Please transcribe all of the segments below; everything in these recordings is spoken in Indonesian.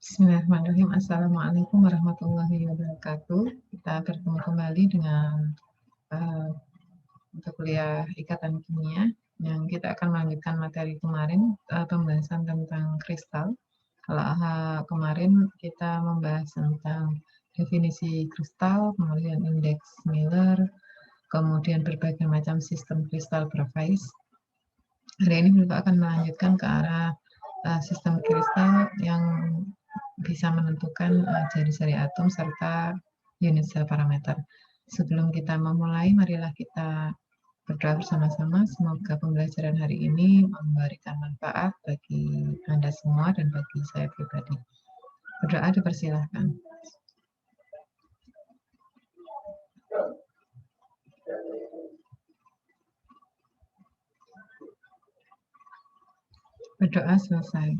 Bismillahirrahmanirrahim. Assalamualaikum warahmatullahi wabarakatuh. Kita bertemu kembali dengan mata kuliah Ikatan Kimia yang kita akan melanjutkan materi kemarin, pembahasan tentang kristal. Kalau kemarin kita membahas tentang definisi kristal, kemudian indeks Miller, kemudian berbagai macam sistem kristal Bravais. Hari ini kita akan melanjutkan ke arah sistem kristal yang bisa menentukan jari-jari atom serta unit sel parameter. Sebelum kita memulai, marilah kita berdoa bersama-sama. Semoga pembelajaran hari ini memberikan manfaat bagi Anda semua dan bagi saya pribadi. Berdoa dipersilahkan. Berdoa selesai.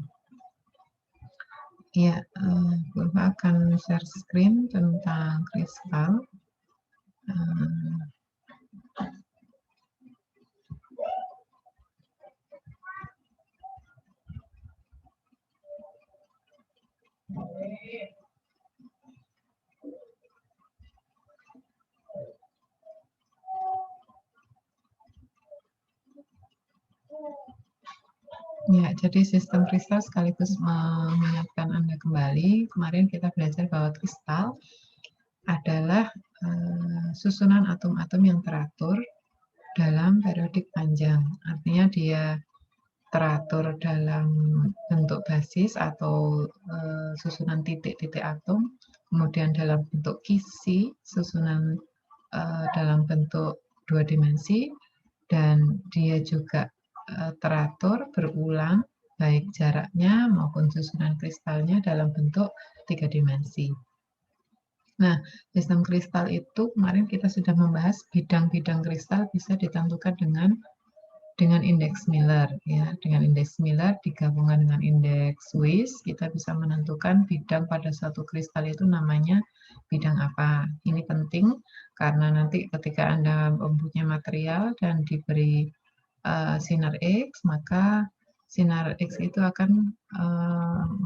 Ya, Bapak akan share screen tentang kristal. Ya, jadi sistem kristal sekaligus mengingatkan Anda kembali. Kemarin kita belajar bahwa kristal adalah susunan atom-atom yang teratur dalam periodik panjang. Artinya dia teratur dalam bentuk basis atau susunan titik-titik atom, kemudian dalam bentuk kisi, susunan dalam bentuk dua dimensi, dan dia juga teratur berulang baik jaraknya maupun susunan kristalnya dalam bentuk tiga dimensi. Nah, sistem kristal itu kemarin kita sudah membahas bidang-bidang kristal bisa ditentukan dengan indeks Miller, ya. Dengan indeks Miller digabungkan dengan indeks Weiss, kita bisa menentukan bidang pada satu kristal itu namanya bidang apa. Ini penting karena nanti ketika Anda mempunyai material dan diberi sinar X, maka sinar X itu akan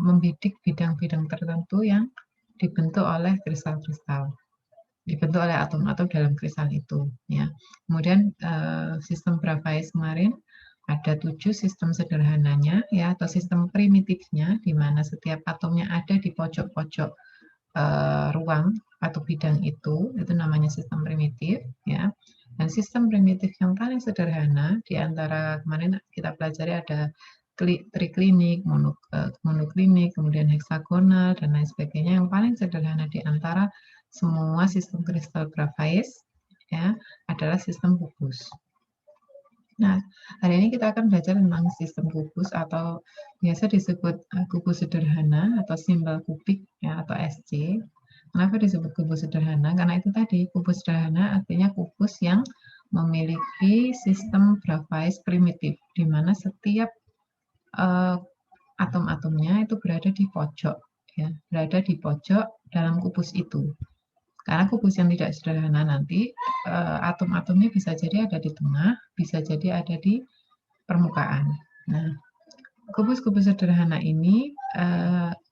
membidik bidang-bidang tertentu yang dibentuk oleh kristal-kristal, dibentuk oleh atom-atom dalam kristal itu, ya. Kemudian sistem Bravais kemarin ada 7 sistem sederhananya, ya, atau sistem primitifnya, di mana setiap atomnya ada di pojok-pojok ruang atau bidang itu namanya sistem primitif, ya. Dan sistem primitif yang paling sederhana di antara kemarin kita pelajari ada triklinik, monoklinik, kemudian heksagonal dan lain sebagainya. Yang paling sederhana di antara semua sistem kristal Bravais, ya, adalah sistem kubus. Nah, hari ini kita akan belajar tentang sistem kubus atau biasa disebut kubus sederhana atau simbol kubik, ya, atau SC. Kenapa disebut kubus sederhana? Karena itu tadi, kubus sederhana artinya kubus yang memiliki sistem Bravais primitif, di mana setiap atom-atomnya itu berada di pojok, ya, berada di pojok dalam kubus itu. Karena kubus yang tidak sederhana nanti atom-atomnya bisa jadi ada di tengah, bisa jadi ada di permukaan. Nah, kubus-kubus sederhana ini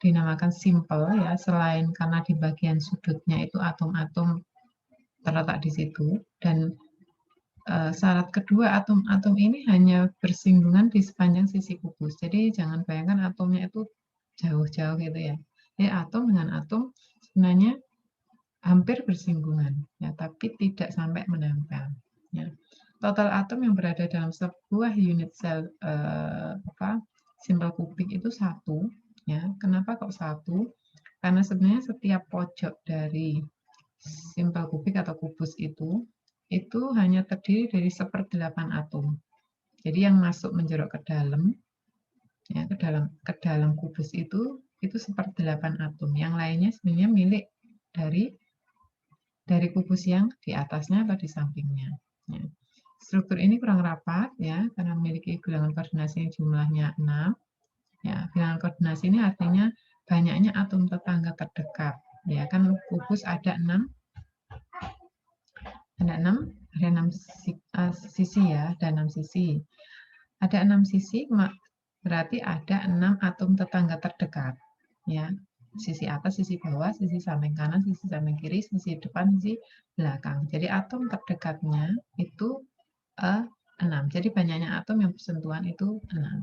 dinamakan simple, ya, selain karena di bagian sudutnya itu atom-atom terletak di situ, dan syarat kedua, atom-atom ini hanya bersinggungan di sepanjang sisi kubus. Jadi jangan bayangkan atomnya itu jauh-jauh gitu, ya. Jadi atom dengan atom sebenarnya hampir bersinggungan, ya, tapi tidak sampai menempel, ya. Total atom yang berada dalam sebuah unit sel simbol kubik itu 1, ya. Kenapa kok 1? Karena sebenarnya setiap pojok dari simbol kubik atau kubus itu hanya terdiri dari 1/8 atom. Jadi yang masuk menjerok ke dalam, ya, ke dalam kubus itu 1/8 atom. Yang lainnya sebenarnya milik dari kubus yang di atasnya atau di sampingnya, ya. Struktur ini kurang rapat, ya, karena memiliki bilangan koordinasi yang jumlahnya 6. Ya, bilangan koordinasi ini artinya banyaknya atom tetangga terdekat, ya, kan kubus ada 6 sisi, ya, ada 6 sisi. Ada 6 sisi berarti ada 6 atom tetangga terdekat, ya. sisi atas, sisi bawah, sisi samping kanan, sisi samping kiri, sisi depan, sisi belakang. Jadi atom terdekatnya itu 6. Jadi banyaknya atom yang bersentuhan itu 6.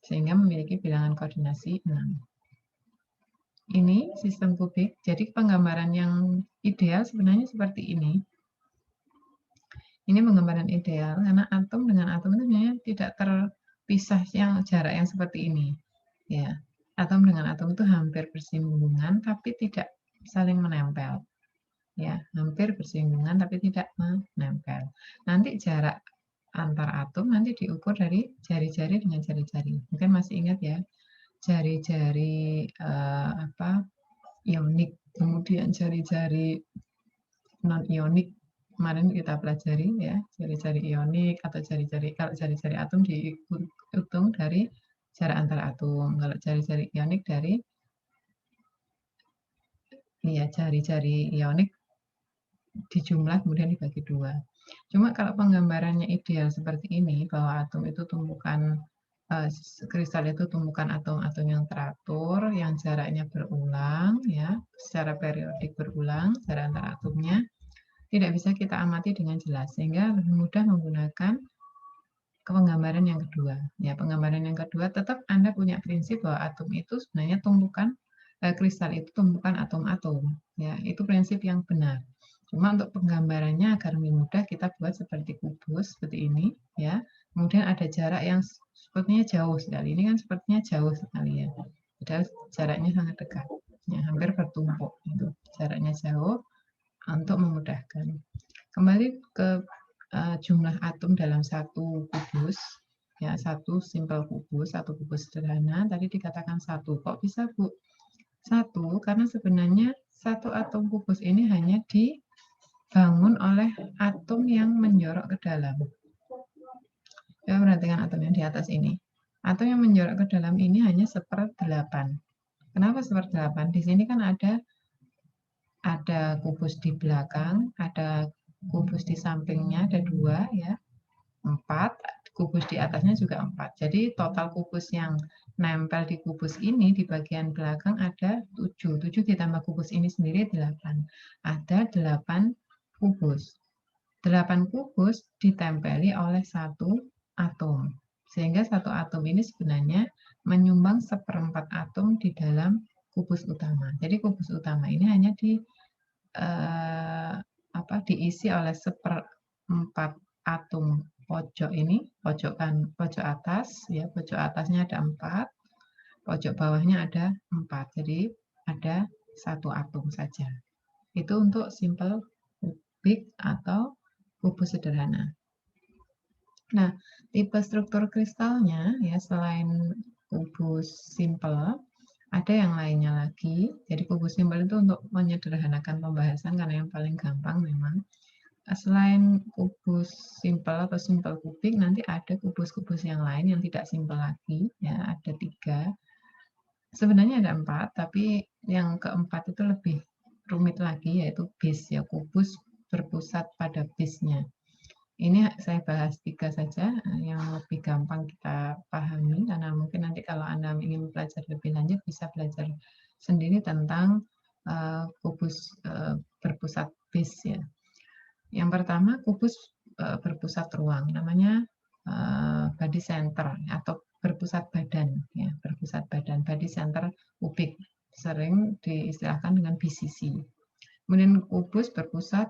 Sehingga memiliki bilangan koordinasi 6. Ini sistem kubik. Jadi penggambaran yang ideal sebenarnya seperti ini. Ini penggambaran ideal karena atom dengan atom itu sebenarnya tidak terpisah yang jarak yang seperti ini. Ya, atom dengan atom itu hampir bersinggungan tapi tidak saling menempel. Ya, hampir bersinggungan tapi tidak menempel. Nanti jarak antar atom nanti diukur dari jari-jari dengan jari-jari. Mungkin masih ingat ya, jari-jari ionik, kemudian jari-jari non ionik. Kemarin kita pelajari ya, jari-jari ionik atau jari-jari, kalau jari-jari atom dihitung dari jarak antar atom. Kalau jari-jari ionik dari jari-jari ionik dijumlah kemudian dibagi 2. Cuma kalau penggambarannya ideal seperti ini, bahwa atom itu tumpukan kristal itu tumpukan atom-atom yang teratur, yang jaraknya berulang, ya, secara periodik berulang, jarak antar atomnya, tidak bisa kita amati dengan jelas, sehingga lebih mudah menggunakan penggambaran yang kedua. Ya, penggambaran yang kedua tetap Anda punya prinsip bahwa atom itu sebenarnya tumpukan kristal itu tumpukan atom-atom. Ya, itu prinsip yang benar. Cuma untuk penggambarannya agar lebih mudah kita buat seperti kubus seperti ini, ya. Kemudian ada jarak yang sepertinya jauh sekali. Ini kan sepertinya jauh sekali ya. Padahal jaraknya sangat dekat. Ya, hampir bertumpuk itu. Jaraknya jauh untuk memudahkan. Kembali ke jumlah atom dalam satu kubus, ya, satu simpel kubus, satu kubus sederhana, tadi dikatakan 1. Kok bisa, Bu? 1, karena sebenarnya satu atom kubus ini hanya dibangun oleh atom yang menjorok ke dalam. Coba perhatikan atom yang di atas ini. Atom yang menjorok ke dalam ini hanya 1/8. Kenapa 1/8? Di sini kan ada kubus di belakang, ada kubus di sampingnya, ada 2 ya. 4, kubus di atasnya juga 4. Jadi total kubus yang nempel di kubus ini di bagian belakang ada 7. 7 ditambah kubus ini sendiri 8. Ada 8 kubus. 8 kubus ditempeli oleh satu atom. Sehingga satu atom ini sebenarnya menyumbang 1/4 atom di dalam kubus utama. Jadi kubus utama ini hanya diisi oleh 1/4 atom pojok ini, pojok atas, ya, pojok atasnya ada 4, pojok bawahnya ada 4. Jadi ada 1 atom saja. Itu untuk simple kubik atau kubus sederhana. Nah, tipe struktur kristalnya ya selain kubus simple, ada yang lainnya lagi. Jadi kubus simple itu untuk menyederhanakan pembahasan karena yang paling gampang memang. Selain kubus simple atau simple kubik, nanti ada kubus-kubus yang lain yang tidak simple lagi, ya, ada 3. Sebenarnya ada 4, tapi yang keempat itu lebih rumit lagi, yaitu base, ya, kubus berpusat pada base-nya. Ini saya bahas 3 saja, yang lebih gampang kita pahami, karena mungkin nanti kalau Anda ingin belajar lebih lanjut, bisa belajar sendiri tentang kubus berpusat base, ya. Yang pertama, kubus berpusat ruang, namanya body center atau berpusat badan, ya, berpusat badan, body center kubik, sering diistilahkan dengan BCC. Kemudian kubus berpusat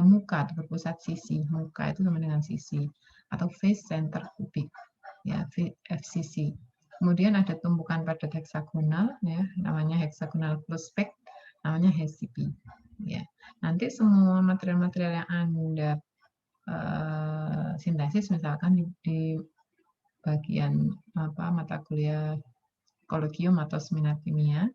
muka atau berpusat sisi, muka itu sama dengan sisi, atau face center kubik, ya, FCC. Kemudian ada tumpukan padat heksagonal, ya, namanya hexagonal prospect, namanya HCP. Ya, nanti semua material-material yang Anda sintesis, misalkan di bagian mata kuliah kolegium atau seminar kimia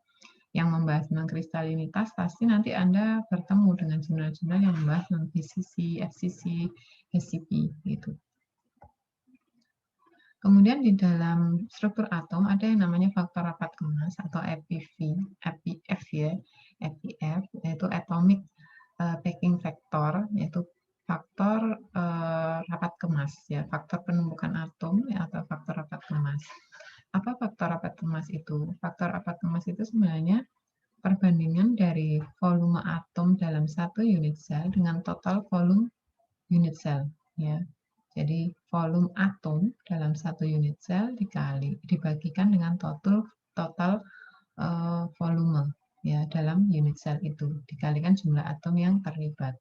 yang membahas tentang kristalinitas, pasti nanti Anda bertemu dengan jurnal-jurnal yang membahas tentang BCC, FCC, HCP gitu. Kemudian di dalam struktur atom ada yang namanya faktor rapat kemas atau APF, ya, APF, yaitu atomic packing factor, yaitu faktor rapat kemas, ya, faktor penumpukan atom, ya, atau faktor rapat kemas. Apa faktor rapat kemas itu? Faktor faktor rapat kemas itu sebenarnya perbandingan dari volume atom dalam satu unit sel dengan total volume unit sel, ya. Jadi volume atom dalam satu unit sel dibagikan dengan total volume, ya, dalam unit sel itu dikalikan jumlah atom yang terlibat.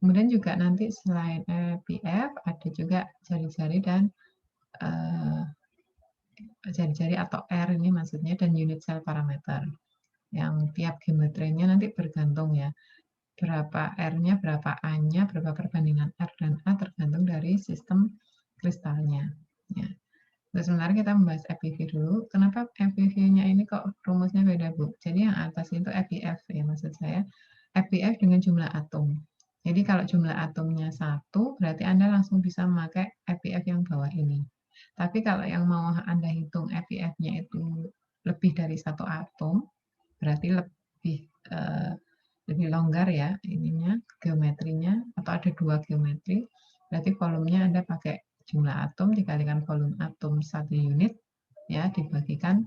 Kemudian juga nanti selain PF ada juga jari-jari dan jari-jari atau R ini maksudnya, dan unit cell parameter yang tiap geometrinya nanti bergantung, ya, berapa R-nya, berapa A-nya, berapa perbandingan R dan A tergantung dari sistem kristalnya, ya. Nah, sementara kita membahas FPV dulu. Kenapa FPV-nya ini kok rumusnya beda, Bu? Jadi yang atas itu FPF, ya, maksud saya FPF dengan jumlah atom. Jadi kalau jumlah atomnya 1, berarti Anda langsung bisa memakai FPF yang bawah ini. Tapi kalau yang mau Anda hitung FPF-nya itu lebih dari 1 atom, berarti lebih longgar, ya, ininya geometrinya, atau ada 2 geometri, berarti volumenya Anda pakai jumlah atom dikalikan volume atom 1 unit, ya, dibagikan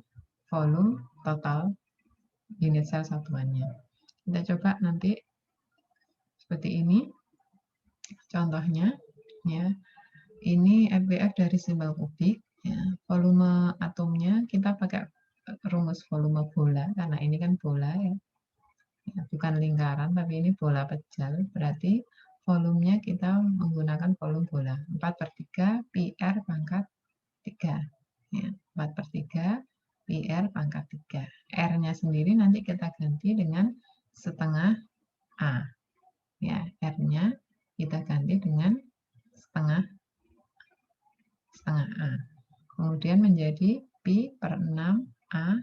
volume total unit sel satuannya. Kita coba nanti seperti ini contohnya, ya. Ini FPF dari simbol kubik, ya. Volume atomnya kita pakai rumus volume bola, karena ini kan bola, ya. Ya, bukan lingkaran, tapi ini bola pejal, berarti volumenya kita menggunakan volume bola. 4/3 PR pangkat 3. Ya, 4/3 PR pangkat 3. R-nya sendiri nanti kita ganti dengan setengah A. Ya, R-nya kita ganti dengan setengah A. Kemudian menjadi Pi per 6 A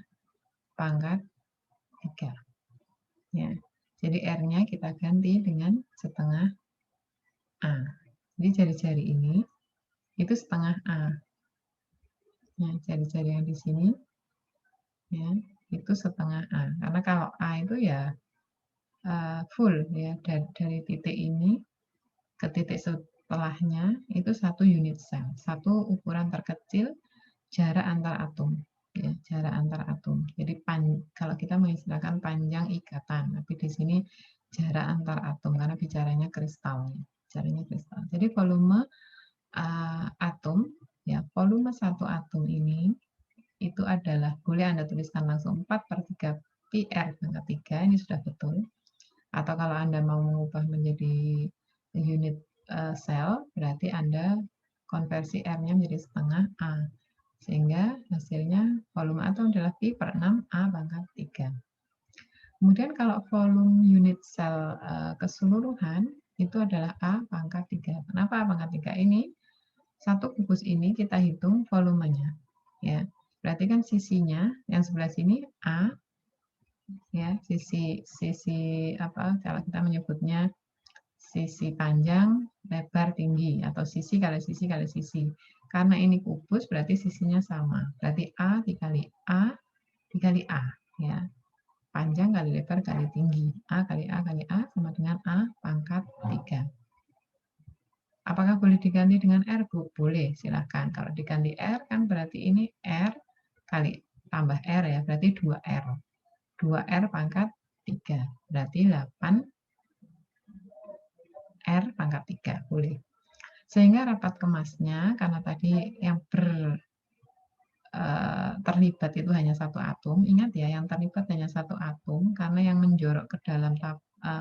pangkat 3. Ya, jadi R-nya kita ganti dengan setengah A. Jadi jari-jari ini itu setengah A. Nah, jari-jari yang di sini, ya, itu setengah A. Karena kalau A itu ya full, ya, dari titik ini ke titik setelahnya itu 1 unit sel, 1 ukuran terkecil jarak antar atom, ya, jarak antar atom. Jadi kalau kita mengistilahkan panjang ikatan, tapi di sini jarak antar atom karena bicaranya kristal, bicaranya kristal. Jadi volume atom, ya, volume 1 atom ini itu adalah, boleh Anda tuliskan langsung 4/3 PR pangkat 3, ini sudah betul. Atau kalau Anda mau mengubah menjadi unit sel, berarti Anda konversi R-nya menjadi setengah A. Sehingga hasilnya volume atom adalah Pi per 6 A pangkat 3. Kemudian kalau volume unit sel keseluruhan itu adalah A pangkat 3. Kenapa A pangkat 3 ini? Satu kubus ini kita hitung volumenya, ya. Berarti kan sisinya yang sebelah sini A, ya, sisi apa, kalau kita menyebutnya sisi panjang, lebar, tinggi, atau sisi kali sisi kali sisi. Karena ini kubus berarti sisinya sama. Berarti A dikali A dikali A, ya. Panjang kali lebar kali tinggi. A kali A kali A sama dengan A pangkat 3. Apakah boleh diganti dengan R, Bu? Boleh, silahkan. Kalau diganti R kan berarti ini R kali tambah R, ya, berarti 2R. 2R pangkat 3, berarti 8 R pangkat 3, boleh. Sehingga rapat kemasnya, karena tadi yang terlibat itu hanya 1 atom, ingat ya, yang terlibat hanya 1 atom, karena yang menjorok ke dalam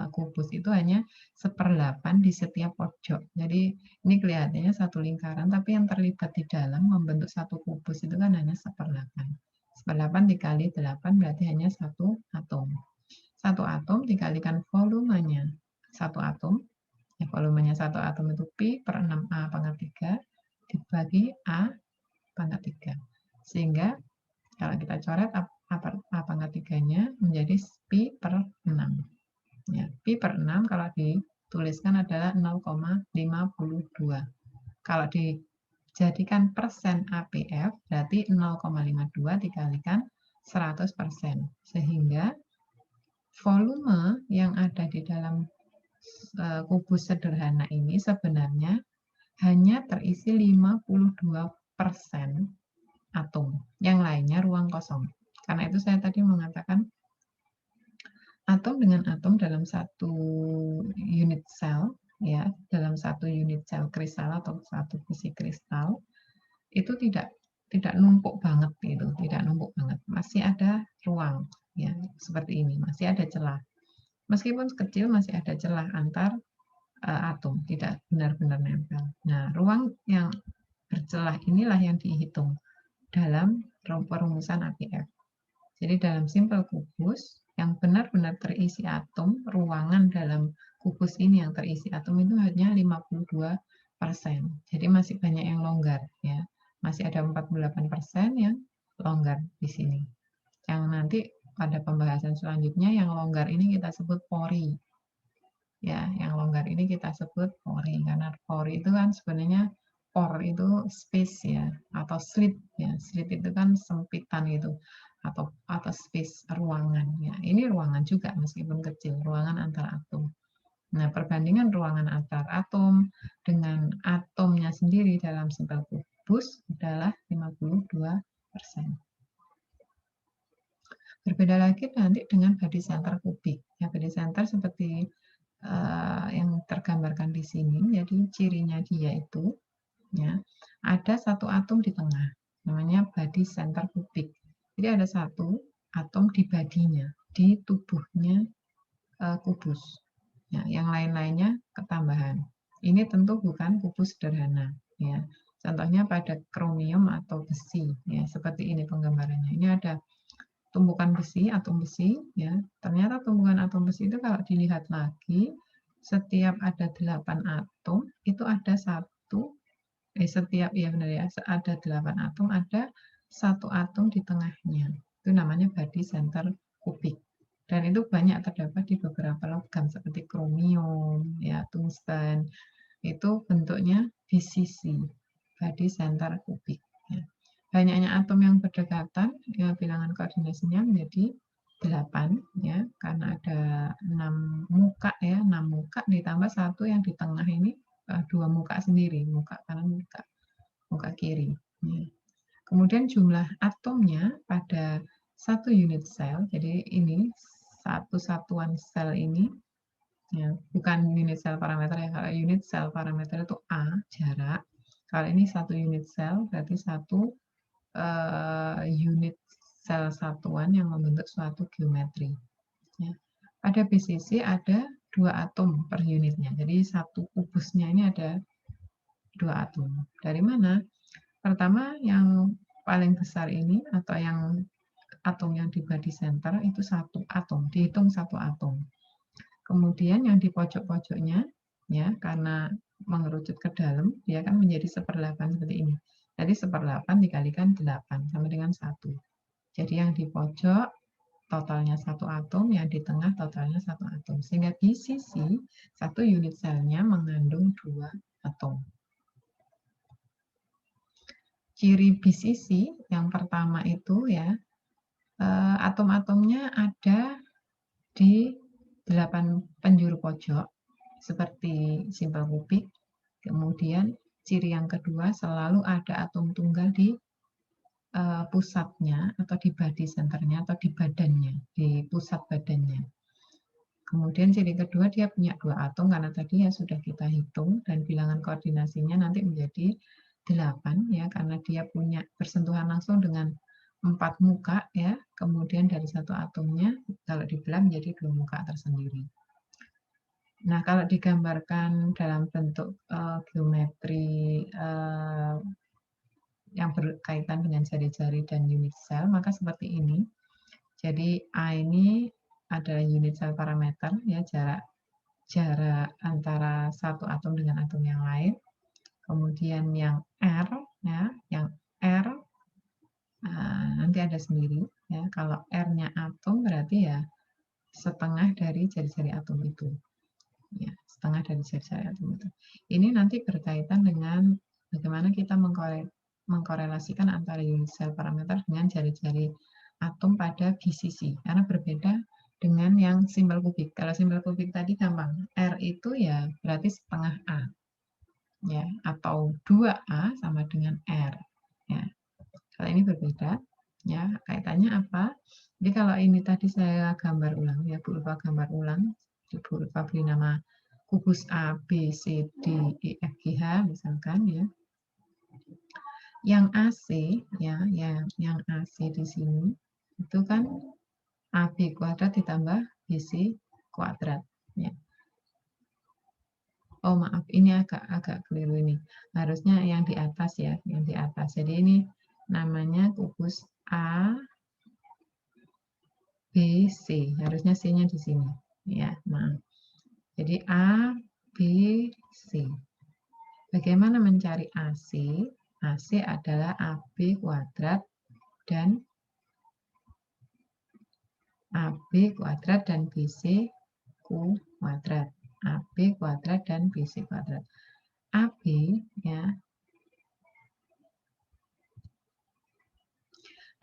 kubus itu hanya 1/8 di setiap pojok. Jadi ini kelihatannya 1 lingkaran, tapi yang terlibat di dalam membentuk 1 kubus itu kan hanya 1/8. 1/8 dikali 8 berarti hanya 1 atom. 1 atom dikalikan volumenya 1 atom, ya, volumenya 1 atom itu Pi per 6A pangkat 3 dibagi A pangkat 3. Sehingga kalau kita coret A pangkat 3-nya menjadi Pi per 6. Ya, Pi per 6 kalau dituliskan adalah 0,52. Kalau dijadikan persen APF berarti 0,52 dikalikan 100%. Sehingga volume yang ada di dalam kubus sederhana ini sebenarnya hanya terisi 52% atom. Yang lainnya ruang kosong. Karena itu saya tadi mengatakan atom dengan atom dalam satu unit sel, ya, dalam satu unit sel kristal atau satu besi kristal itu tidak numpuk banget gitu, tidak numpuk banget. Masih ada ruang, ya, seperti ini, masih ada celah. Meskipun kecil masih ada celah antar atom, tidak benar-benar nempel. Nah, ruang yang bercelah inilah yang dihitung dalam perumusan APF. Jadi dalam simple kubus yang benar-benar terisi atom, ruangan dalam kubus ini yang terisi atom itu hanya 52%. Jadi masih banyak yang longgar, ya. Masih ada 48% yang longgar di sini. Yang nanti pada pembahasan selanjutnya yang longgar ini kita sebut pori. Ya, yang longgar ini kita sebut pori karena pori itu kan sebenarnya por itu space ya atau slit ya. Slit itu kan sempitan gitu atau space ruangan ya. Ini ruangan juga meskipun kecil, ruangan antar atom. Nah, perbandingan ruangan antar atom dengan atomnya sendiri dalam simple kubus adalah 52%. Berbeda lagi nanti dengan body center kubik. Ya, body center seperti yang tergambarkan di sini. Jadi cirinya dia itu ya ada satu atom di tengah, namanya body center kubik. Jadi ada satu atom di badinya, di tubuhnya kubus. Ya, yang lain-lainnya ketambahan. Ini tentu bukan kubus sederhana. Ya. Contohnya pada kromium atau besi. Ya, seperti ini penggambarannya. Ini ada tumbukan besi, atom besi, ya. Ternyata tumbukan atom besi itu kalau dilihat lagi, setiap ada 8 atom, itu ada setiap, ya benar ya, ada 8 atom, ada satu atom di tengahnya. Itu namanya body center kubik. Dan itu banyak terdapat di beberapa logam seperti kromium, ya, tungsten. Itu bentuknya BCC, body center kubik. Ya. Banyaknya atom yang berdekatan, ya, bilangan koordinasinya menjadi 8 ya, karena ada 6 muka ya, 6 muka ditambah satu yang di tengah ini 2 muka sendiri, muka kanan, muka kiri. Ya. Kemudian jumlah atomnya pada satu unit sel, jadi ini satu satuan sel ini, ya, bukan unit sel parameter ya, kalau unit sel parameter itu A, jarak. Kalau ini satu unit sel, berarti satu unit sel satuan yang membentuk suatu geometri. Ya. Pada BCC ada 2 atom per unitnya, jadi satu kubusnya ini ada 2 atom. Dari mana? Pertama yang paling besar ini atau yang atom yang di body center itu satu atom, dihitung satu atom. Kemudian yang di pojok-pojoknya ya karena mengerucut ke dalam dia kan menjadi 1/8 seperti ini. Jadi 1/8 dikalikan 8 sama dengan 1. Jadi yang di pojok totalnya satu atom, yang di tengah totalnya satu atom. Sehingga BCC satu unit selnya mengandung 2 atom. Ciri BCC yang pertama itu ya, atom-atomnya ada di 8 penjuru pojok seperti simple kubik. Kemudian ciri yang kedua selalu ada atom tunggal di pusatnya atau di body centernya atau di badannya, di pusat badannya. Kemudian ciri kedua dia punya 2 atom karena tadi ya sudah kita hitung dan bilangan koordinasinya nanti menjadi 8 ya karena dia punya bersentuhan langsung dengan 4 muka ya. Kemudian dari satu atomnya kalau dibelah menjadi 2 muka tersendiri. Nah, kalau digambarkan dalam bentuk geometri yang berkaitan dengan jari-jari dan unit sel, maka seperti ini. Jadi A ini adalah unit sel parameter, ya jarak antara satu atom dengan atom yang lain. Kemudian yang R, ya, yang R nanti ada sendiri. Ya, kalau R-nya atom berarti ya setengah dari jari-jari atom itu. Ya, setengah dari jari-jari atom itu. Ini nanti berkaitan dengan bagaimana kita mengkorelasikan antara unit sel parameter dengan jari-jari atom pada BCC. Karena berbeda dengan yang simple kubik. Kalau simple kubik tadi gampang. R itu ya berarti setengah A. Ya, atau 2A sama dengan R. Ya. Kalau ini berbeda. Ya, kaitannya apa? Jadi kalau ini tadi saya gambar ulang ya, Bu Ulfa gambar ulang. Bu Ulfa beri nama kubus A, B, C, D, E, F, G, H misalkan ya. Yang AC ya, yang AC di sini itu kan AB kuadrat ditambah BC kuadrat ya. Oh maaf, ini agak keliru ini. Harusnya yang di atas ya, yang di atas. Jadi ini namanya kubus A, B, C. Harusnya C-nya di sini. Ya, maaf. Jadi A, B, C. Bagaimana mencari AC? AC adalah AB kuadrat dan AB kuadrat dan BC kuadrat. AB kuadrat dan BC kuadrat. AB ya.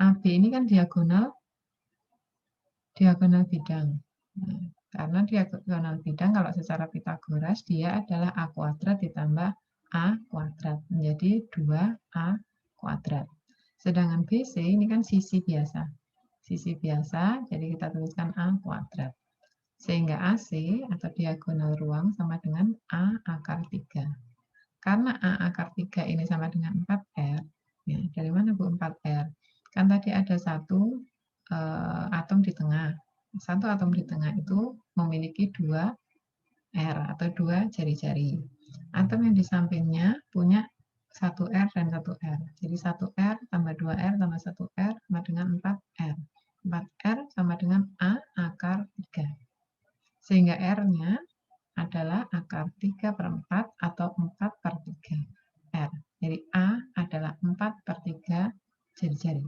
AB ini kan diagonal bidang. Nah, karena diagonal bidang kalau secara Pitagoras dia adalah A kuadrat ditambah A kuadrat menjadi 2A kuadrat. Sedangkan BC ini kan sisi biasa. Sisi biasa, jadi kita tuliskan A kuadrat. Sehingga AC atau diagonal ruang sama dengan A akar 3. Karena A akar 3 ini sama dengan 4R, ya, dari mana Bu 4R? Kan tadi ada satu atom di tengah. Satu atom di tengah itu memiliki 2 R atau 2 jari-jari. Atom yang di sampingnya punya 1 R dan 1 R. Jadi 1 R tambah 2 R tambah 1 R sama dengan 4 R. 4 R sama dengan A akar 3. Sehingga R-nya adalah akar 3/4 atau 4/3 R. Jadi A adalah 4/3 jari-jari.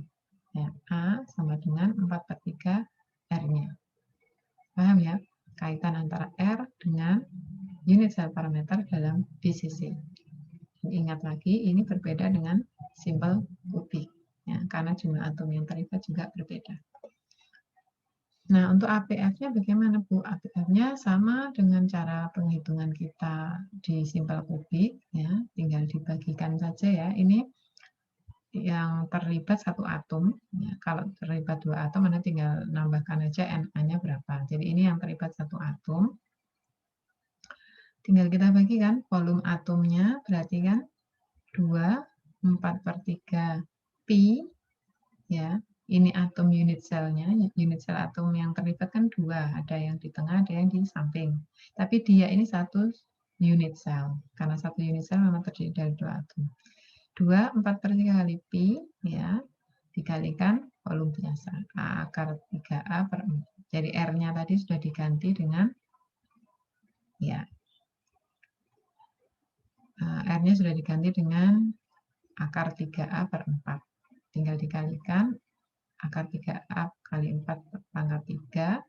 Ya, A sama dengan 4/3 R-nya. Paham ya? Kaitan antara R dengan unit sel parameter dalam BCC. Ingat lagi, ini berbeda dengan simple kubik. Ya, karena jumlah atom yang terlibat juga berbeda. Nah, untuk APF-nya bagaimana, Bu? APF-nya sama dengan cara penghitungan kita di simple kubik, ya, tinggal dibagikan saja ya. Ini yang terlibat satu atom, ya. Kalau terlibat 2 atom, Anda tinggal nambahkan aja Na-nya berapa. Jadi ini yang terlibat satu atom. Tinggal kita bagikan volume atomnya, berarti kan 2, 4/3 pi, ya. Ini atom unit selnya, unit sel atom yang terlibat kan 2, ada yang di tengah, ada yang di samping. Tapi dia ini satu unit sel, karena satu unit sel memang terdiri dari 2 atom. 2, 4/3 kali pi, ya, dikalikan volume biasa, A akar 3A per 4. Jadi R-nya tadi sudah diganti dengan, ya, R-nya sudah diganti dengan akar 3A per 4. Tinggal dikalikan akar 3A kali 4 pangkat 3.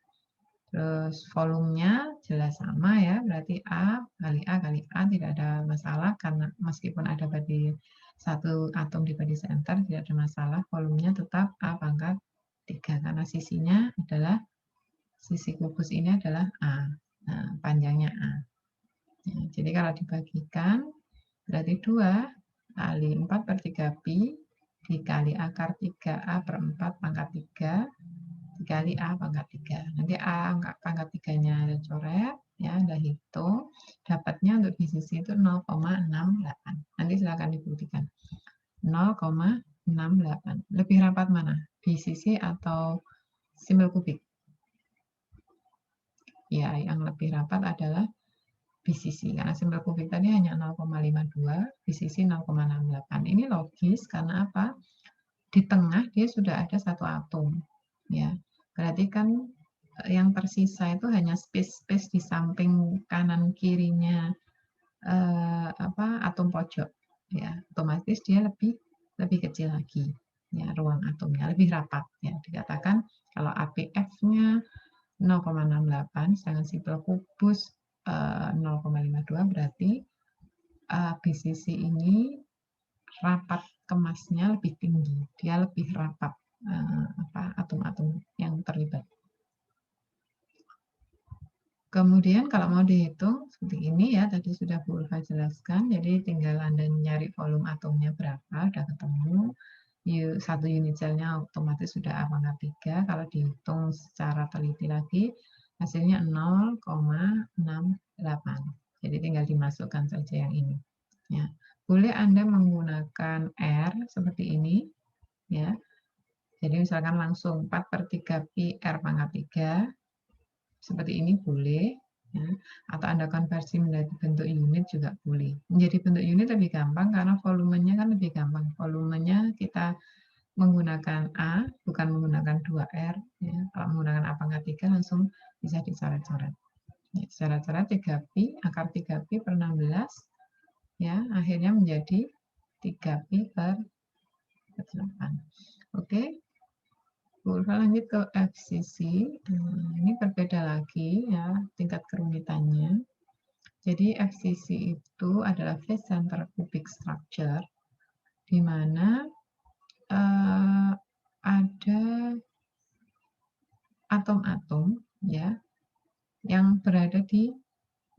Terus volumenya jelas sama ya, berarti A kali A kali A tidak ada masalah, karena meskipun ada bagi satu atom di body center tidak ada masalah, volumenya tetap A pangkat 3 karena sisinya adalah, sisi kubus ini adalah A. Nah, panjangnya A. Ya, jadi kalau dibagikan berarti 2 kali 4/3 pi dikali akar 3A per 4 pangkat 3 dikali A pangkat 3. Nanti A pangkat 3-nya ada coret, ya, Anda hitung. Dapatnya untuk di sisi itu 0,68. Nanti silakan dibuktikan. 0,68. Lebih rapat mana? Di sisi atau simple kubik? Ya, yang lebih rapat adalah BCC, karena simple kubik tadi hanya 0,52, BCC 0,68. Ini logis karena apa? Di tengah dia sudah ada satu atom, ya. Berarti kan yang tersisa itu hanya space di samping kanan kirinya atom pojok, ya. Otomatis dia lebih kecil lagi, ya, ruang atomnya lebih rapat, ya. Dikatakan kalau APF-nya 0,68, sedangkan simple kubus 0,52, berarti BCC ini rapat kemasnya lebih tinggi, dia lebih rapat atom-atom yang terlibat. Kemudian kalau mau dihitung seperti ini ya, tadi sudah Bu Ulfa jelaskan, jadi tinggal Anda nyari volume atomnya berapa, udah ketemu. satu unit selnya otomatis sudah A pangkat 3. Kalau dihitung secara teliti lagi, hasilnya 0,68. Jadi tinggal dimasukkan saja yang ini. Ya. Boleh Anda menggunakan R seperti ini. Ya. Jadi misalkan langsung 4/3 pi R pangkat 3. Seperti ini boleh. Ya. Atau Anda konversi menjadi bentuk unit juga boleh. Menjadi bentuk unit lebih gampang karena volumenya kan lebih gampang. Volumenya kita menggunakan A, bukan menggunakan 2R. Ya. Kalau menggunakan A pangkat 3 langsung bisa dicoret-coret. Ya, coret-coret 3pi, akar 3pi per 16. Ya, akhirnya menjadi 3pi per 8. Oke. Lanjut ke FCC. Ini berbeda lagi ya tingkat kerumitannya. Jadi FCC itu adalah face center cubic structure, di mana ada atom-atom ya yang berada di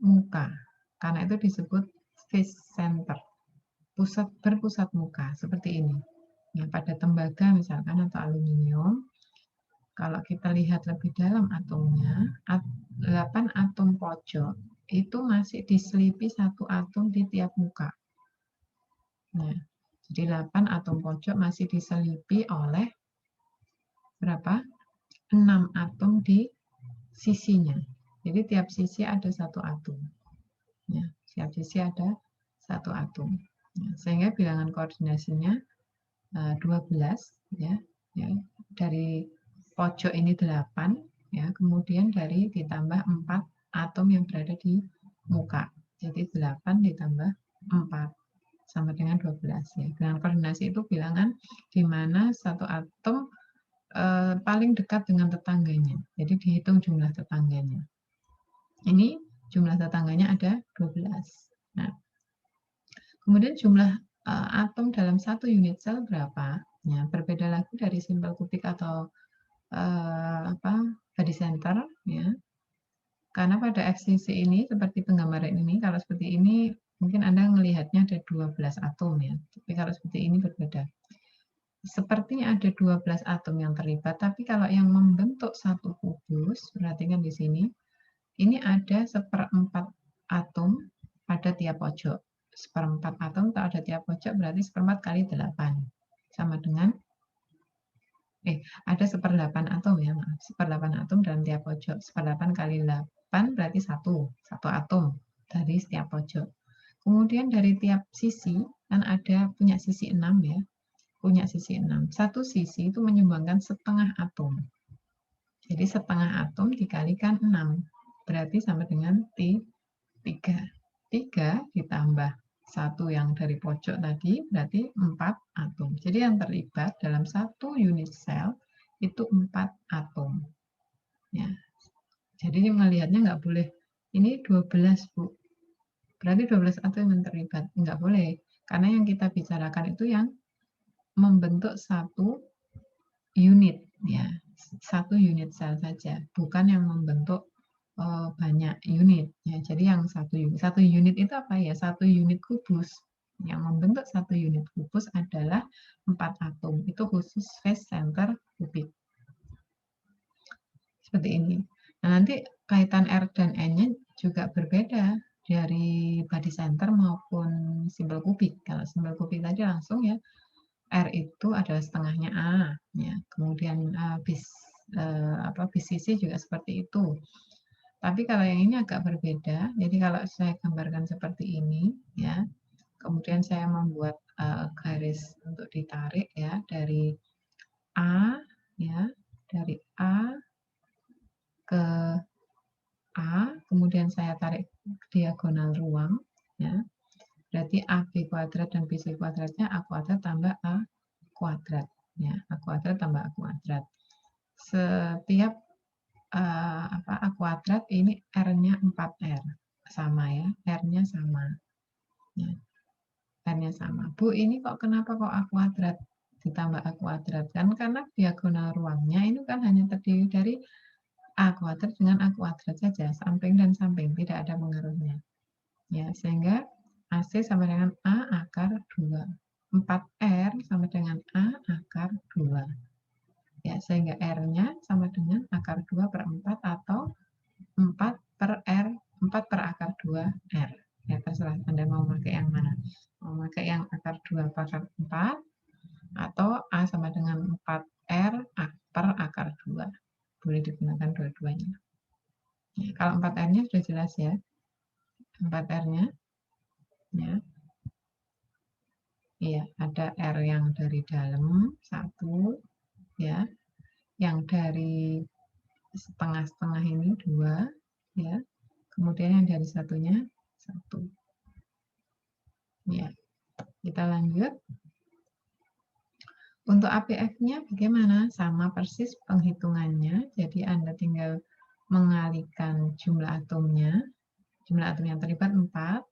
muka. Karena itu disebut face center, berpusat muka seperti ini. Ya, pada tembaga misalkan atau aluminium, kalau kita lihat lebih dalam atomnya, 8 atom pojok itu masih diselipi satu atom di tiap muka. Nah, jadi 8 atom pojok masih diselipi oleh berapa? 6 atom di sisinya. Jadi tiap sisi ada satu atom. Ya, tiap sisi ada satu atom. Ya, sehingga bilangan koordinasinya 12 ya. Dari pojok ini 8 ya, kemudian dari ditambah 4 atom yang berada di muka. Jadi 8 ditambah 4 sama dengan 12 ya. Bilangan koordinasi itu bilangan di mana satu atom paling dekat dengan tetangganya. Jadi dihitung jumlah tetangganya. Ini jumlah tetangganya ada 12. Nah, kemudian jumlah atom dalam satu unit sel berapa? Ya, berbeda lagi dari simple kubik atau body center ya. Karena pada FCC ini seperti penggambaran ini, kalau seperti ini mungkin Anda melihatnya ada 12 atom ya. Tapi kalau seperti ini berbeda. Sepertinya ada 12 atom yang terlibat, tapi kalau yang membentuk satu kubus, perhatikan di sini, ini ada 1/4 atom pada tiap pojok. 1/4 atom kalau ada tiap pojok berarti 1/4 kali 8. Sama dengan ada 1/8 atom ya, maaf. 1/8 atom dalam tiap pojok. 1/8 kali 8 berarti 1 atom dari setiap pojok. Kemudian dari tiap sisi, kan ada punya sisi 6 ya. Punya sisi 6. Satu sisi itu menyumbangkan setengah atom. Jadi setengah atom dikalikan 6. Berarti sama dengan 3. 3 ditambah 1 yang dari pojok tadi berarti 4 atom. Jadi yang terlibat dalam satu unit sel itu 4 atom. Ya. Jadi melihatnya nggak boleh, ini 12 Bu. Berarti 12 atom yang terlibat. Nggak boleh. Karena yang kita bicarakan itu yang membentuk satu unit. Ya. Satu unit sel saja. Bukan yang membentuk banyak unit ya. Jadi yang satu unit itu apa ya? Satu unit kubus. Yang membentuk satu unit kubus adalah 4 atom. Itu khusus face center kubik. Seperti ini. Nah, nanti kaitan R dan N-nya juga berbeda dari body center maupun simple kubik. Kalau simple kubik tadi langsung ya, R itu adalah setengahnya A ya. Kemudian bis sisi juga seperti itu. Tapi kalau yang ini agak berbeda. Jadi kalau saya gambarkan seperti ini, ya, kemudian saya membuat garis untuk ditarik ya dari A, ya, dari A ke A, kemudian saya tarik diagonal ruang, ya. Berarti AB kuadrat dan BC kuadratnya A kuadrat tambah A kuadrat, ya, A kuadrat tambah A kuadrat. Setiap A kuadrat ini R-nya 4R. Sama ya, R-nya sama. Ya. R-nya sama. Bu, ini kenapa kok A kuadrat ditambah A kuadrat? Kan karena diagonal ruangnya ini kan hanya terdiri dari A kuadrat dengan A kuadrat saja, samping dan samping, tidak ada pengaruhnya. Ya, sehingga AC sama dengan A akar 2. 4R sama dengan A akar 2. Ya, sehingga R-nya sama dengan akar 2 per 4 atau 4 per R, 4 per akar 2 R. Ya, terserah Anda mau pakai yang mana. Mau pakai yang akar 2 per akar 4 atau A sama dengan 4R per akar 2. Boleh digunakan dua-duanya. Ya, kalau 4R-nya sudah jelas ya. 4R-nya ya. Iya, ada R yang dari dalam 1 ya. Yang dari setengah-setengah ini 2 ya. Kemudian yang dari satunya 1. Ya, kita lanjut. Untuk APF-nya bagaimana? Sama persis penghitungannya. Jadi Anda tinggal mengalihkan jumlah atomnya. Jumlah atom yang terlibat 4.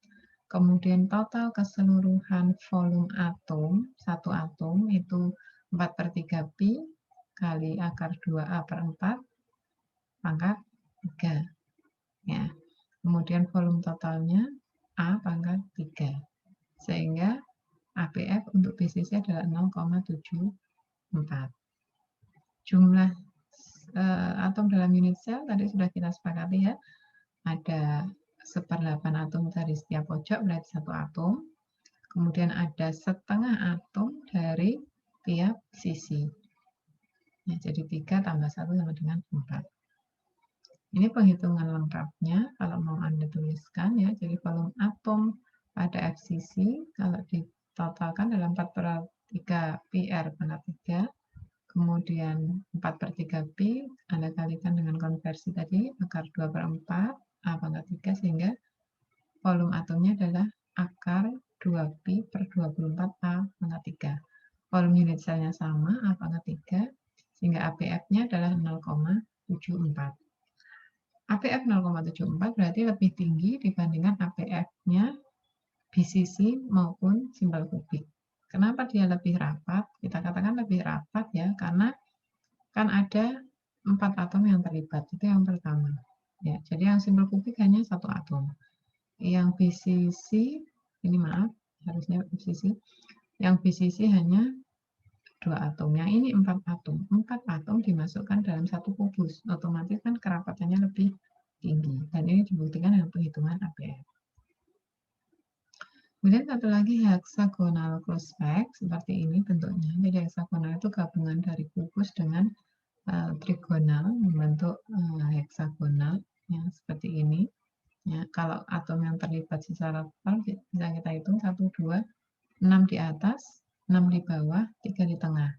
Kemudian total keseluruhan volume atom, satu atom itu 4 per 3 pi kali akar 2A per 4 pangkat 3. Ya. Kemudian volume totalnya A pangkat 3. Sehingga APF untuk BCC adalah 0,74. Jumlah atom dalam unit sel tadi sudah kita sepakati ya. Ada 1/8 atom dari setiap pojok, berarti 1 atom. Kemudian ada setengah atom dari tiap sisi. Ya, jadi 3 tambah 1 sama dengan 4. Ini penghitungan lengkapnya, kalau mau Anda tuliskan ya. Jadi volume atom pada FCC, kalau ditotalkan dalam 4 per 3 pi R pangkat 3. Kemudian 4 per 3 pi, Anda kalikan dengan konversi tadi, akar 2 per 4, A pangkat 3, sehingga volume atomnya adalah akar 2 pi per 24 A pangkat 3. Volume unit selnya sama, A pangkat 3, sehingga APF-nya adalah 0,74. APF 0,74 berarti lebih tinggi dibandingkan APF-nya BCC maupun simpel kubik. Kenapa dia lebih rapat? Kita katakan lebih rapat ya, karena kan ada 4 atom yang terlibat, itu yang pertama. Ya, jadi yang simpel kubik hanya 1 atom. Yang BCC, ini maaf, harusnya BCC. Yang BCC hanya 2 atom. Yang ini 4 atom. 4 atom dimasukkan dalam satu kubus. Otomatis kan kerapatannya lebih tinggi. Dan ini dibuktikan dengan penghitungan APF. Kemudian satu lagi hexagonal cross pack, seperti ini bentuknya. Jadi hexagonal itu gabungan dari kubus dengan trigonal membentuk heksagonal yang seperti ini. Ya, kalau atom yang terlibat secara total bisa kita hitung 1, 2, 6 di atas, 6 di bawah, 3 di tengah.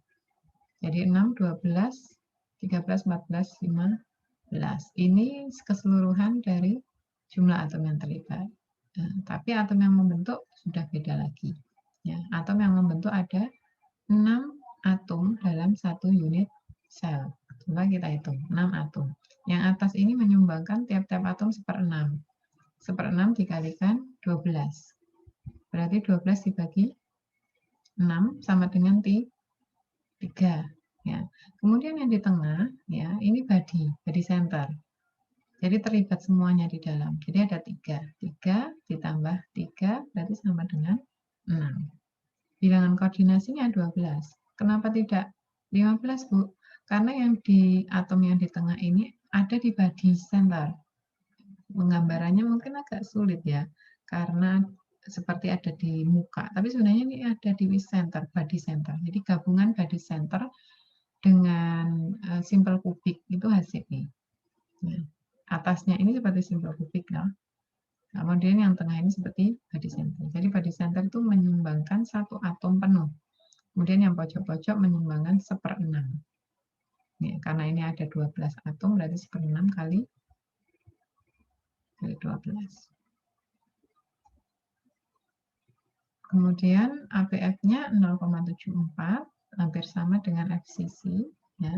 Jadi 6, 12, 13, 14, 15. Ini keseluruhan dari jumlah atom yang terlibat. Nah, tapi atom yang membentuk sudah beda lagi. Ya, atom yang membentuk ada 6 atom dalam satu unit sel. Coba kita hitung, 6 atom. Yang atas ini menyumbangkan tiap-tiap atom 1/6. 1/6 dikalikan 12. Berarti 12 dibagi 6 sama dengan 3. Ya. Kemudian yang di tengah, ya, ini body center. Jadi terlibat semuanya di dalam. Jadi ada 3. 3 ditambah 3 berarti sama dengan 6. Bilangan koordinasinya 12. Kenapa tidak 15, Bu? Karena yang di atom yang di tengah ini ada di body center. Penggambarannya mungkin agak sulit ya, karena seperti ada di muka. Tapi sebenarnya ini ada di center, body center. Jadi gabungan body center dengan simple kubik itu hasilnya. Ya. Atasnya ini seperti simple kubik ya. Kemudian yang tengah ini seperti body center. Jadi body center itu menyumbangkan satu atom penuh. Kemudian yang pojok-pojok menyumbangkan 1/6. Ya, karena ini ada 12 atom, berarti 1/6 kali 12. Kemudian APF-nya 0,74, hampir sama dengan FCC. Ya.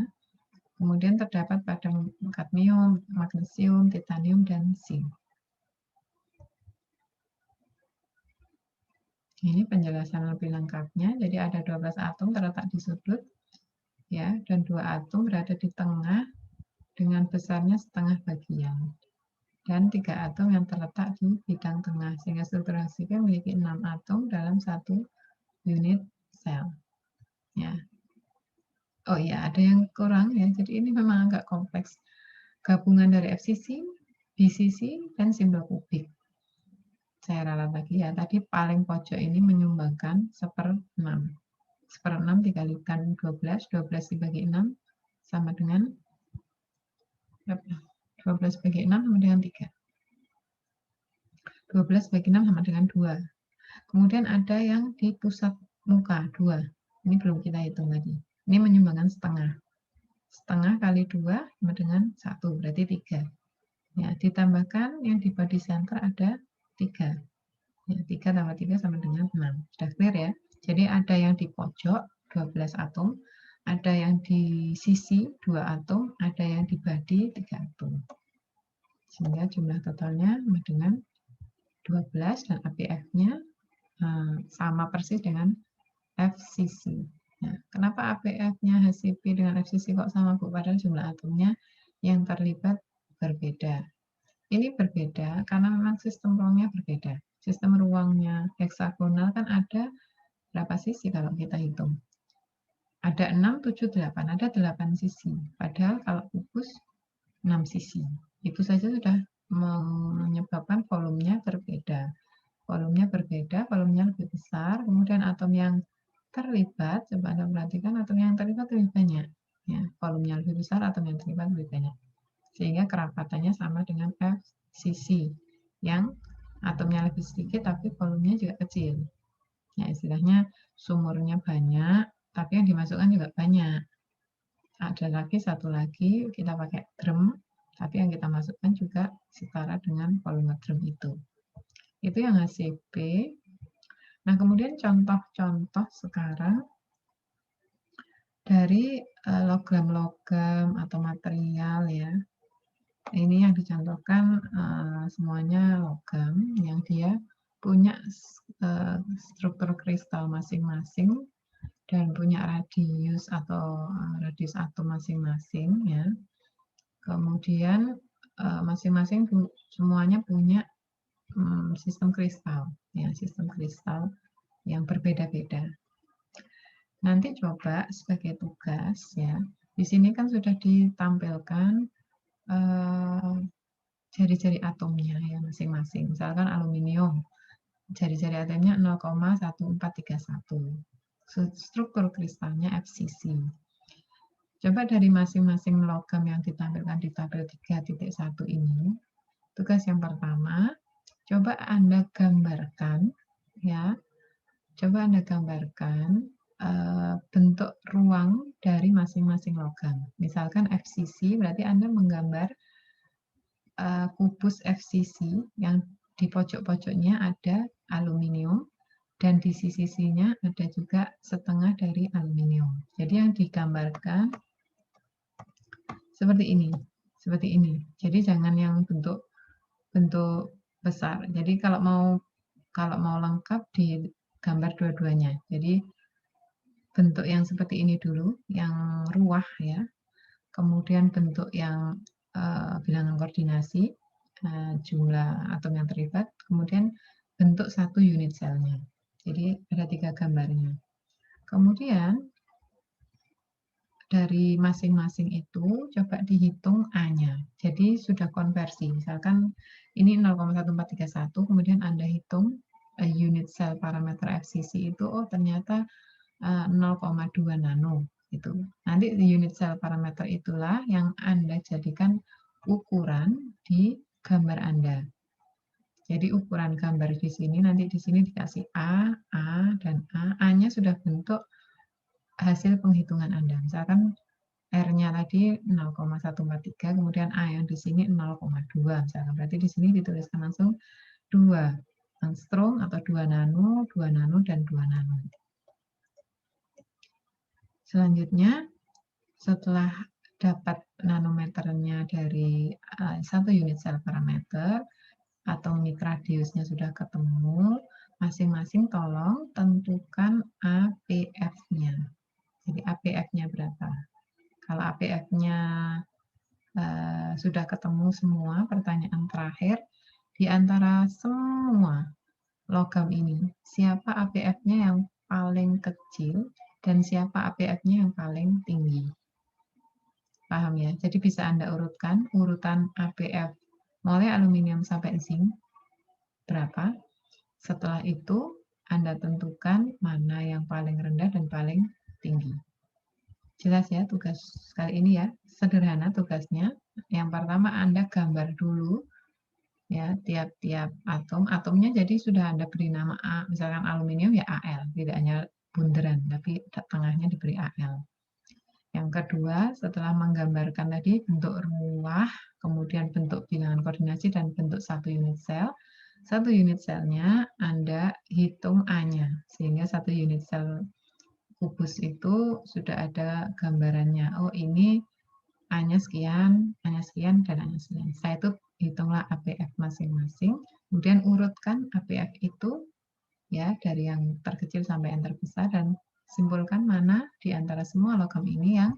Kemudian terdapat pada kadmium, magnesium, titanium, dan zinc. Ini penjelasan lebih lengkapnya. Jadi ada 12 atom terletak di sudut, ya, dan 2 atom berada di tengah dengan besarnya setengah bagian. Dan 3 atom yang terletak di bidang tengah, sehingga struktur hasilnya memiliki 6 atom dalam satu unit sel. Ya. Oh iya, ada yang kurang ya. Jadi ini memang agak kompleks. Gabungan dari FCC, BCC, dan simbol kubik. Saya ralat lagi ya. Tadi paling pojok ini menyumbangkan 1/6. 1/6 dikalikan 12, 12 dibagi 6 sama dengan 12 bagi 6 sama dengan 3. 12 bagi 6 sama dengan 2. Kemudian ada yang di pusat muka, 2. Ini belum kita hitung tadi. Ini menyumbangkan setengah. Setengah kali 2 sama dengan 1, berarti 3. Ya, ditambahkan yang di body center ada 3. Ya, 3 tambah 3 sama dengan 6. Sudah clear ya? Jadi ada yang di pojok, 12 atom. Ada yang di sisi, 2 atom. Ada yang di body, 3 atom. Sehingga jumlah totalnya sama dengan 12 dan APF-nya sama persis dengan FCC. Nah, kenapa APF-nya HCP dengan FCC kok sama, Bu? Padahal jumlah atomnya yang terlibat berbeda. Ini berbeda karena memang sistem ruangnya berbeda. Sistem ruangnya heksagonal kan ada berapa sisi kalau kita hitung? Ada 6, 7, 8. Ada 8 sisi. Padahal kalau kubus 6 sisi. Itu saja sudah menyebabkan volumenya berbeda. Volumenya berbeda, volumenya lebih besar. Kemudian atom yang terlibat, coba Anda perhatikan atom yang terlibat lebih banyak. Ya, volumenya lebih besar, atom yang terlibat lebih banyak. Sehingga kerapatannya sama dengan FCC yang atomnya lebih sedikit tapi volumenya juga kecil. Ya, istilahnya sumurnya banyak tapi yang dimasukkan juga banyak. Ada lagi satu lagi kita pakai drum tapi yang kita masukkan juga setara dengan volume drum itu. Itu yang HCP. Nah, kemudian contoh-contoh sekarang dari logam-logam atau material ya. Ini yang dicontohkan semuanya logam yang dia punya struktur kristal masing-masing dan punya radius atau radius atom masing-masing ya. Kemudian masing-masing semuanya punya sistem kristal ya, sistem kristal yang berbeda-beda. Nanti coba sebagai tugas ya. Di sini kan sudah ditampilkan jari-jari atomnya ya masing-masing. Misalkan aluminium, jari-jari atomnya 0,1431. Struktur kristalnya FCC. Coba dari masing-masing logam yang ditampilkan di tabel 3.1 ini, tugas yang pertama, coba Anda gambarkan ya. Coba Anda gambarkan bentuk ruang dari masing-masing logam. Misalkan FCC, berarti Anda menggambar kubus FCC yang di pojok-pojoknya ada aluminium dan di sisi-sisinya ada juga setengah dari aluminium. Jadi yang digambarkan seperti ini, seperti ini. Jadi jangan yang bentuk besar. Jadi kalau mau lengkap digambar dua-duanya. Jadi bentuk yang seperti ini dulu, yang ruah ya. Kemudian bentuk yang bilangan koordinasi, jumlah atom yang terlibat, kemudian bentuk satu unit selnya. Jadi ada 3 gambarnya. Kemudian dari masing-masing itu coba dihitung A-nya. Jadi sudah konversi. Misalkan ini 0,1431, kemudian Anda hitung unit cell parameter FCC itu, oh ternyata 0,2 nano. Gitu. Nanti unit cell parameter itulah yang Anda jadikan ukuran di gambar Anda. Jadi ukuran gambar di sini, nanti di sini dikasih A, dan A. A-nya sudah bentuk hasil penghitungan Anda. Misalkan R-nya tadi 0,143, kemudian A yang di sini 0,2 misalkan. Berarti di sini dituliskan langsung 2 angstrom atau 2 nano, 2 nano, dan 2 nano. Selanjutnya, setelah dapat nanometernya dari 1 unit cell parameter, atomik radiusnya sudah ketemu, masing-masing tolong tentukan APF-nya. Jadi APF-nya berapa? Kalau APF-nya sudah ketemu semua, pertanyaan terakhir, di antara semua logam ini, siapa APF-nya yang paling kecil dan siapa APF-nya yang paling tinggi. Paham ya? Jadi bisa Anda urutkan urutan APF mulai aluminium sampai zinc berapa. Setelah itu Anda tentukan mana yang paling rendah dan paling tinggi. Jelas ya tugas kali ini ya, sederhana tugasnya. Yang pertama Anda gambar dulu ya tiap-tiap atom. Atomnya jadi sudah Anda beri nama A, misalkan aluminium ya Al, tidak hanya bunderan tapi tengahnya diberi Al. Yang kedua, setelah menggambarkan tadi bentuk ruah, kemudian bentuk bilangan koordinasi dan bentuk satu unit selnya Anda hitung A-nya, sehingga satu unit sel kubus itu sudah ada gambarannya. Oh, ini A-nya sekian, A-nya sekian, dan A-nya sekian. Setelah itu hitunglah APF masing-masing, kemudian urutkan APF itu ya dari yang terkecil sampai yang terbesar dan simpulkan mana di antara semua logam ini yang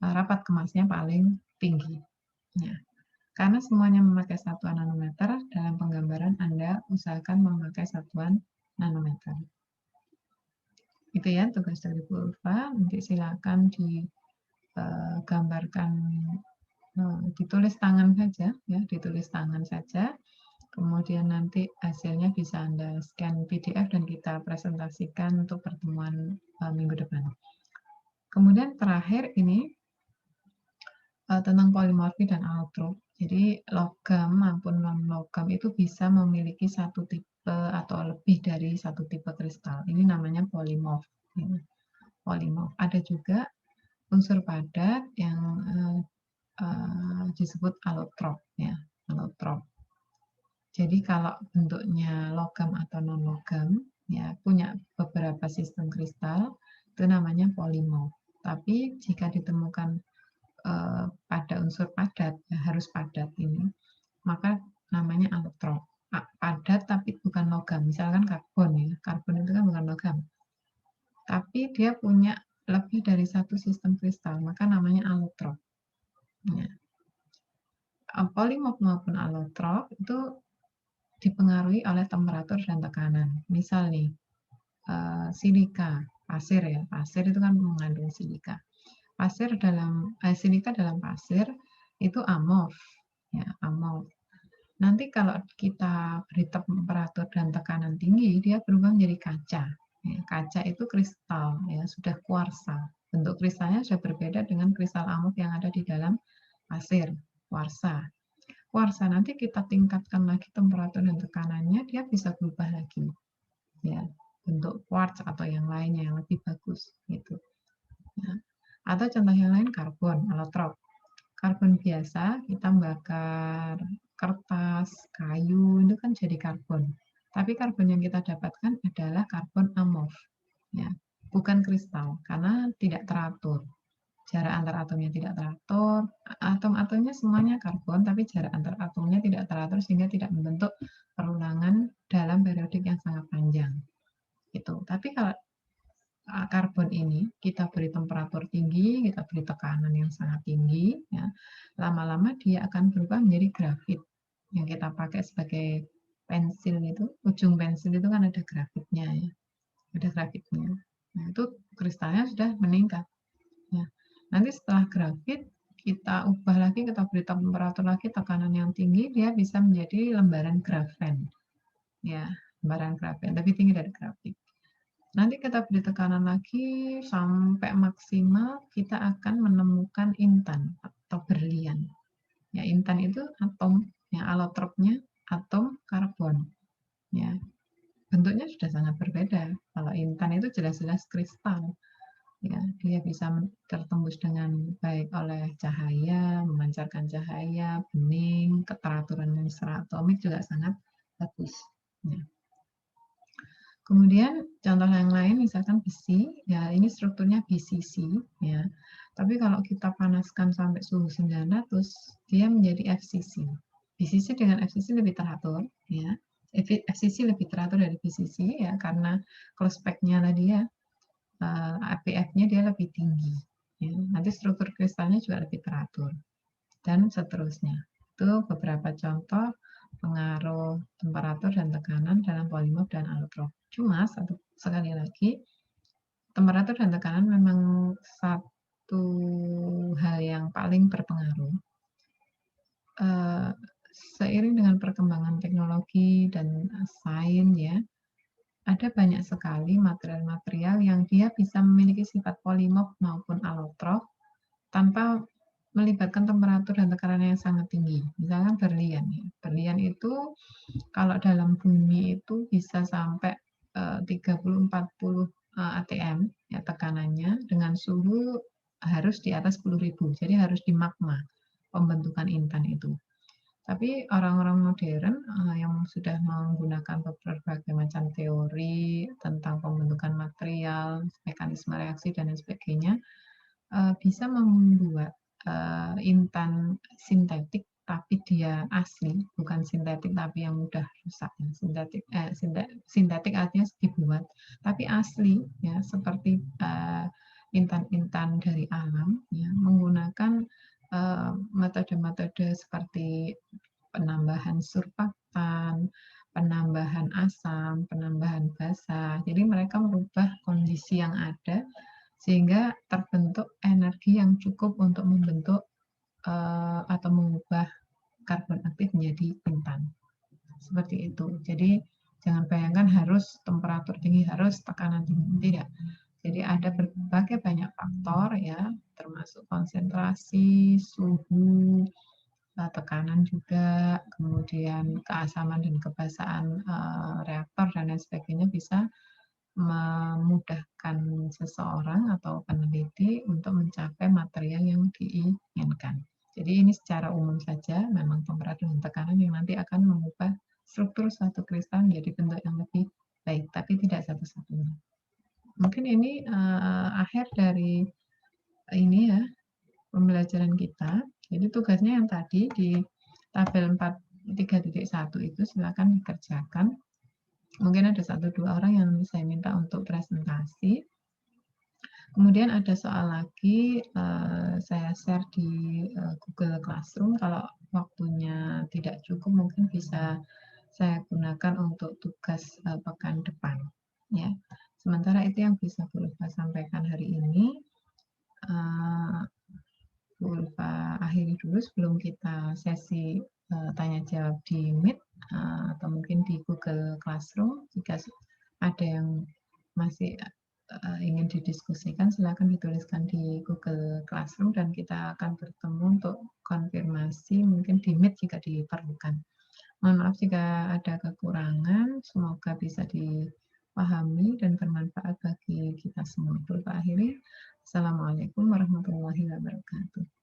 rapat kemasnya paling tinggi. Ya. Karena semuanya memakai satuan nanometer, dalam penggambaran Anda usahakan memakai satuan nanometer. Itu ya tugas dari Bu Ulfa. Nanti silakan digambarkan, ditulis tangan saja, ya, ditulis tangan saja. Kemudian nanti hasilnya bisa Anda scan PDF dan kita presentasikan untuk pertemuan minggu depan. Kemudian terakhir ini tentang polimorfi dan allotrop. Jadi logam maupun non-logam itu bisa memiliki satu tipe atau lebih dari satu tipe kristal. Ini namanya polimorf. Polimorf. Ada juga unsur padat yang disebut allotrop, ya, allotrop. Jadi kalau bentuknya logam atau non-logam, ya punya beberapa sistem kristal, itu namanya polimorf. Tapi jika ditemukan pada unsur padat, ya harus padat ini, maka namanya allotrop. Padat tapi bukan logam, misalkan karbon ya, karbon itu kan bukan logam. Tapi dia punya lebih dari satu sistem kristal, maka namanya allotrop. Ya. Polimorf maupun allotrop itu dipengaruhi oleh temperatur dan tekanan. Misal nih, silika, pasir ya, pasir itu kan mengandung silika. Silika dalam pasir itu amorf, ya, amorf. Nanti kalau kita beri temperatur dan tekanan tinggi, dia berubah menjadi kaca. Ya, kaca itu kristal, ya, sudah kuarsa. Bentuk kristalnya sudah berbeda dengan kristal amorf yang ada di dalam pasir, kuarsa. Kuarsa nanti kita tingkatkan lagi temperatur dan tekanannya, dia bisa berubah lagi, ya, bentuk quartz atau yang lainnya yang lebih bagus, gitu. Ya. Atau contoh yang lain karbon, allotrop. Karbon biasa kita bakar kertas, kayu, itu kan jadi karbon. Tapi karbon yang kita dapatkan adalah karbon amorf, ya, bukan kristal, karena tidak teratur. Jarak antar atomnya tidak teratur, atom-atomnya semuanya karbon, tapi jarak antar atomnya tidak teratur sehingga tidak membentuk perulangan dalam periodik yang sangat panjang. Itu. Tapi kalau karbon ini kita beri temperatur tinggi, kita beri tekanan yang sangat tinggi, ya, lama-lama dia akan berubah menjadi grafit yang kita pakai sebagai pensil itu, ujung pensil itu kan ada grafitnya, ya, ada grafitnya. Nah, itu kristalnya sudah meningkat. Ya. Nanti setelah grafit kita ubah lagi, kita beri temperatur lagi, tekanan yang tinggi, dia bisa menjadi lembaran grafen, ya, lembaran grafen lebih tinggi dari grafit. Nanti kita beri tekanan lagi sampai maksimal, kita akan menemukan intan atau berlian. Ya, intan itu atom, ya, allotropnya atom karbon. Ya, bentuknya sudah sangat berbeda. Kalau intan itu jelas-jelas kristal. Ya, dia bisa tertembus dengan baik oleh cahaya, memancarkan cahaya, bening, keteraturan secara atomik juga sangat bagus. Ya. Kemudian contoh yang lain misalkan besi, ya ini strukturnya BCC, ya. Tapi kalau kita panaskan sampai suhu 900, dia menjadi FCC. BCC dengan FCC lebih teratur, ya. FCC lebih teratur dari BCC ya karena close pack-nya tadi ya, APF-nya dia lebih tinggi. Ya. Nanti struktur kristalnya juga lebih teratur dan seterusnya. Itu beberapa contoh pengaruh temperatur dan tekanan dalam polimorf dan allotrop. Cuma sekali lagi, temperatur dan tekanan memang satu hal yang paling berpengaruh. Seiring dengan perkembangan teknologi dan sains ya, ada banyak sekali material-material yang dia bisa memiliki sifat polimorf maupun alotrof tanpa melibatkan temperatur dan tekanan yang sangat tinggi. Misalkan berlian ya. Berlian itu kalau dalam bumi itu bisa sampai 30-40 atm ya tekanannya dengan suhu harus di atas 10.000. Jadi harus di magma pembentukan intan itu. Tapi orang-orang modern yang sudah menggunakan berbagai macam teori tentang pembentukan material, mekanisme reaksi dan lain sebagainya, bisa membuat intan sintetik tapi dia asli, bukan sintetik tapi yang mudah rusak. Sintetik artinya dibuat, tapi asli ya seperti intan-intan dari alam ya, menggunakan metode-metode seperti penambahan surfaktan, penambahan asam, penambahan basa. Jadi mereka merubah kondisi yang ada sehingga terbentuk energi yang cukup untuk membentuk atau mengubah karbon aktif menjadi intan. Seperti itu. Jadi jangan bayangkan harus temperatur tinggi, harus tekanan tinggi, tidak. Jadi ada berbagai banyak faktor ya, termasuk konsentrasi, suhu, tekanan juga, kemudian keasaman dan kebasaan reaktor dan lain sebagainya bisa memudahkan seseorang atau peneliti untuk mencapai material yang diinginkan. Jadi ini secara umum saja, memang temperatur dan tekanan yang nanti akan mengubah struktur suatu kristal menjadi bentuk yang lebih baik, tapi tidak satu-satunya. Mungkin ini akhir dari ini ya, pembelajaran kita. Jadi tugasnya yang tadi di tabel 3.1 itu silakan dikerjakan. Mungkin ada 1-2 orang yang saya minta untuk presentasi. Kemudian ada soal lagi, saya share di Google Classroom. Kalau waktunya tidak cukup, mungkin bisa saya gunakan untuk tugas pekan depan. Ya. Sementara itu yang bisa Bu Ulfa sampaikan hari ini. Bu Ulfa akhiri dulu sebelum kita sesi tanya jawab di Meet atau mungkin di Google Classroom. Jika ada yang masih ingin didiskusikan, silakan dituliskan di Google Classroom dan kita akan bertemu untuk konfirmasi mungkin di Meet jika diperlukan. Mohon maaf jika ada kekurangan, semoga bisa dipahami dan bermanfaat bagi kita semua. Dulu akhiri, Assalamualaikum warahmatullahi wabarakatuh.